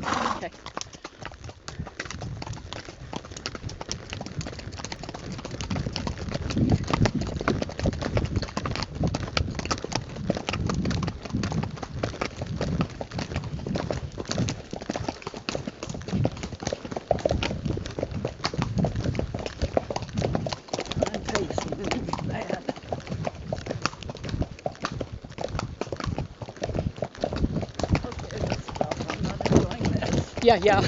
Okay. I'm facing bad. Okay, I gotta stop. I'm not enjoying this. Yeah, yeah.